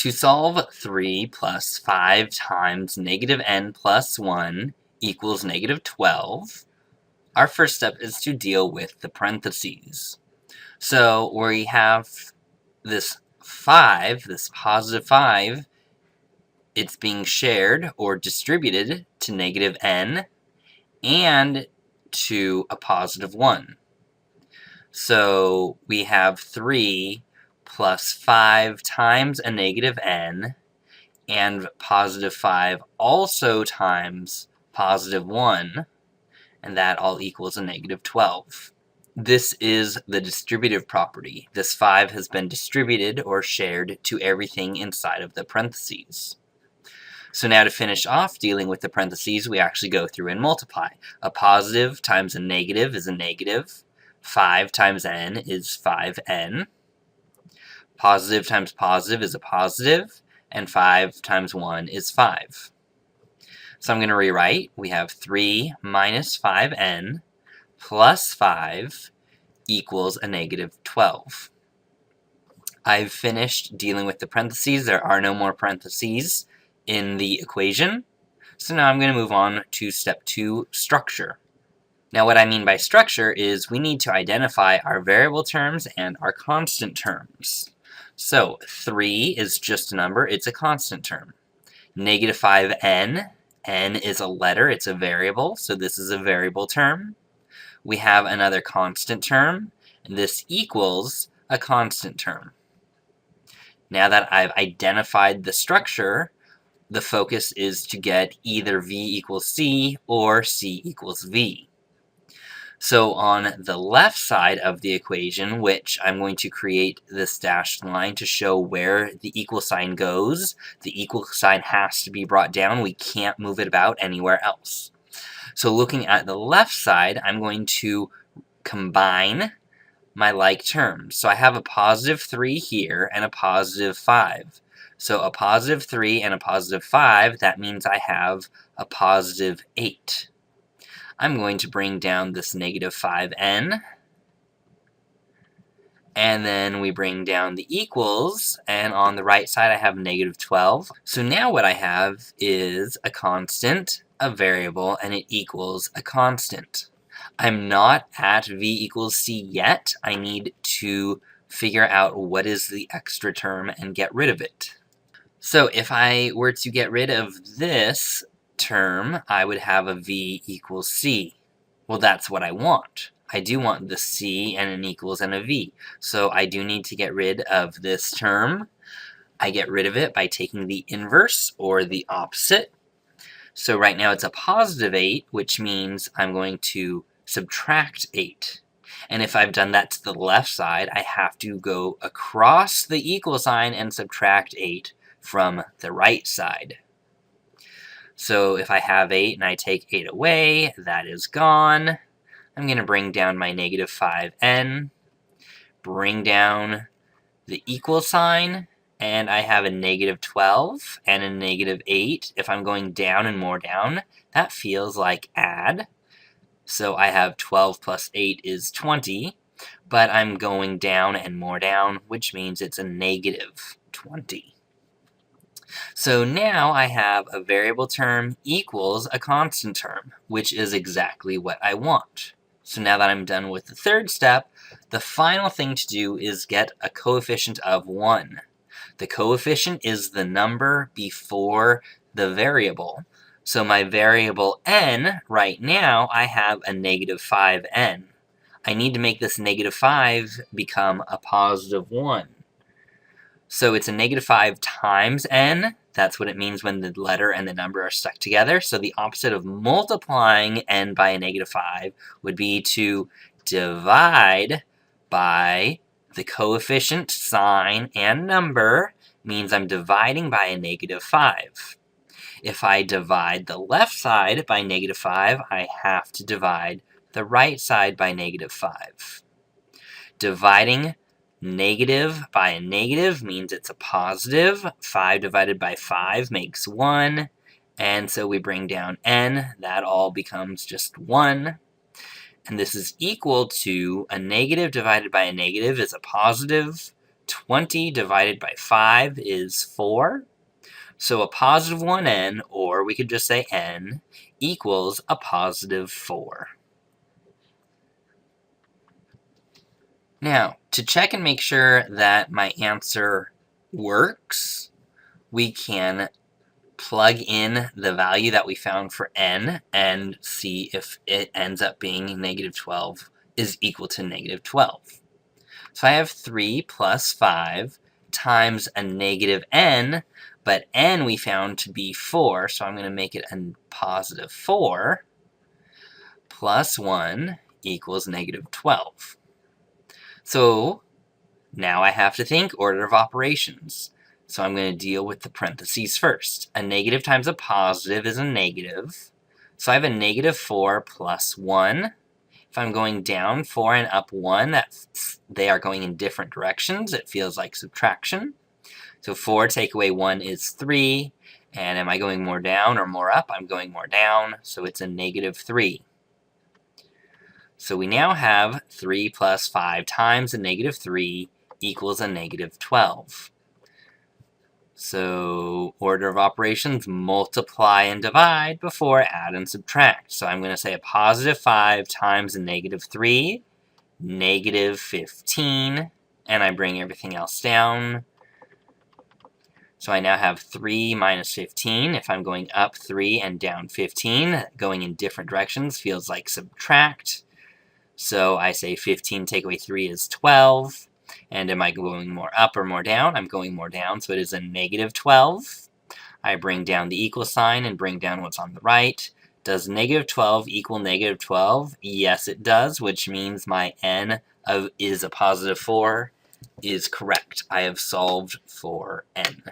To solve 3 plus 5 times negative n plus 1 equals negative 12, our first step is to deal with the parentheses. So we have this 5, this positive 5, it's being shared or distributed to negative n and to a positive 1. So we have 3 plus 5 times a negative n, and positive 5 also times positive 1, and that all equals a negative 12. This is the distributive property. This 5 has been distributed or shared to everything inside of the parentheses. So now to finish off dealing with the parentheses, we actually go through and multiply. A positive times a negative is a negative. 5 times n is 5n. Positive times positive is a positive. And 5 times 1 is 5. So I'm going to rewrite. We have 3 minus 5n plus 5 equals a negative 12. I've finished dealing with the parentheses. There are no more parentheses in the equation. So now I'm going to move on to step 2, structure. Now what I mean by structure is we need to identify our variable terms and our constant terms. So 3 is just a number, it's a constant term. Negative 5n, n is a letter, it's a variable, so this is a variable term. We have another constant term, and this equals a constant term. Now that I've identified the structure, the focus is to get either v equals c or c equals v. So on the left side of the equation, which I'm going to create this dashed line to show where the equal sign goes, the equal sign has to be brought down. We can't move it about anywhere else. So looking at the left side, I'm going to combine my like terms. So I have a positive 3 here and a positive 5. So a positive 3 and a positive 5, that means I have a positive 8. I'm going to bring down this negative 5n, and then we bring down the equals, and on the right side I have negative 12. So now what I have is a constant, a variable, and it equals a constant. I'm not at v equals c yet. I need to figure out what is the extra term and get rid of it. So if I were to get rid of this term, I would have a v equals c. Well, that's what I want. I do want the c and an equals and a v. So I do need to get rid of this term. I get rid of it by taking the inverse or the opposite. So right now it's a positive 8, which means I'm going to subtract 8. And if I've done that to the left side, I have to go across the equal sign and subtract 8 from the right side. So if I have 8 and I take 8 away, that is gone. I'm going to bring down my negative 5n, bring down the equal sign, and I have a negative 12 and a negative 8. If I'm going down and more down, that feels like add. So I have 12 plus 8 is 20, but I'm going down and more down, which means it's a negative 20. So now I have a variable term equals a constant term, which is exactly what I want. So now that I'm done with the third step, the final thing to do is get a coefficient of 1. The coefficient is the number before the variable. So my variable n, right now, I have a negative 5n. I need to make this negative 5 become a positive 1. So it's a negative 5 times n. That's what it means when the letter and the number are stuck together. So the opposite of multiplying n by a negative 5 would be to divide by the coefficient, sign, and number. Means I'm dividing by a negative 5. If I divide the left side by negative 5, I have to divide the right side by negative 5. Dividing negative by a negative means it's a positive. 5 divided by 5 makes 1. And so we bring down n. That all becomes just 1. And this is equal to a negative divided by a negative is a positive. 20 divided by 5 is 4. So a positive 1n, or we could just say n, equals a positive 4. Now, to check and make sure that my answer works, we can plug in the value that we found for n and see if it ends up being negative 12 is equal to negative 12. So I have 3 plus 5 times a negative n, but n we found to be 4, so I'm going to make it a positive 4 plus 1 equals negative 12. So now I have to think order of operations. So I'm going to deal with the parentheses first. A negative times a positive is a negative. So I have a negative 4 plus 1. If I'm going down 4 and up 1, they are going in different directions. It feels like subtraction. So 4 take away 1 is 3. And am I going more down or more up? I'm going more down, so it's a negative 3. So we now have 3 plus 5 times a negative 3 equals a negative 12. So order of operations, multiply and divide before add and subtract. So I'm going to say a positive 5 times a negative 3, negative 15, and I bring everything else down. So I now have 3 minus 15. If I'm going up 3 and down 15, going in different directions feels like subtract. So I say 15 take away 3 is 12. And am I going more up or more down? I'm going more down, so it is a negative 12. I bring down the equal sign and bring down what's on the right. Does negative 12 equal negative 12? Yes, it does, which means my n is a positive 4 is correct. I have solved for n.